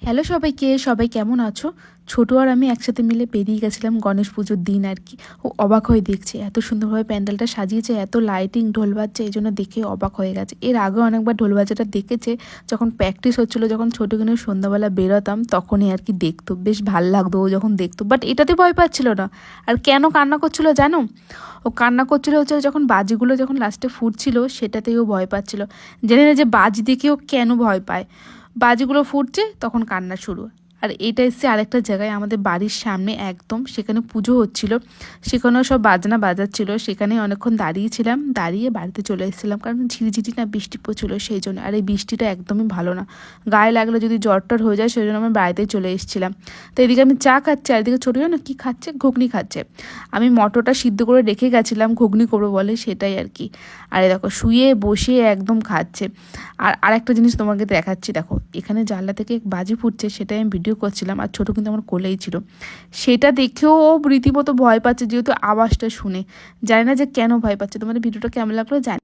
Hello সবাইকে, সবাই কেমন আছো? ছোট আর আমি একসাথে মিলে বেরিয়ে গেছিলাম গণেশ পুজোর দিন আর কি। ও অবাক হয়ে দেখছে এত সুন্দরভাবে প্যান্ডেলটা সাজিয়েছে, এত লাইটিং, ঢোল বাজছে, এই জন্য দেখে অবাক হয়ে গেছে। এর আগেও অনেকবার ঢোল বাজাটা দেখেছে, যখন প্র্যাকটিস হচ্ছিলো, যখন ছোটো কিনে সন্ধ্যাবেলা বেরোতাম তখনই আর কি দেখতো, বেশ ভাল লাগতো ও যখন দেখতো। বাট এটাতে ভয় পাচ্ছিল না। আর কেন কান্না করছিল জানো? ও কান্না করছিল হচ্ছে যখন বাজিগুলো যখন লাস্টে ফুটছিল সেটাতেই ও ভয় পাচ্ছিল। জেনে না যে বাজি দেখে ও কেন ভয় পায়। বাজিগুলো ফুটছে তখন কান্না শুরু। আর এটা এসছে আরেকটা জায়গায় আমাদের বাড়ির সামনে একদম, সেখানে পুজো হচ্ছিল, সেখানেও সব বাজনা বাজাচ্ছিল, সেখানে অনেকক্ষণ দাঁড়িয়েছিলাম, দাঁড়িয়ে বাড়িতে চলে এসেছিলাম, কারণ ঝিরিঝিরি না বৃষ্টি পড়ছিল সেই জন্য। আর এই বৃষ্টিটা একদমই ভালো না, গায়ে লাগলে যদি জ্বর টর হয়ে যায়, সেই জন্য আমি বাড়িতে চলে এসেছিলাম। তো এদিকে আমি চা খাচ্ছি, আর এদিকে ছোটো না কী খাচ্ছে, ঘুগনি খাচ্ছে। আমি মটরটা সিদ্ধ করে রেখে গেছিলাম, ঘুগনি করবো বলে, সেটাই আর কি। আর দেখো শুয়ে বসে একদম খাচ্ছে। আর আরেকটা জিনিস তোমাকে দেখাচ্ছি, দেখো এখানে জানলা থেকে বাজি ফুটছে, সেটাই আমি ভিডিও করছিলাম, আর ছোটো কিন্তু আমার কোলেই ছিল। সেটা দেখেও ও রীতিমতো ভয় পাচ্ছে, যেহেতু আওয়াজটা শুনে। জানি না যে কেন ভয় পাচ্ছে। তোমাদের ভিডিওটা কেমন লাগলো জানি।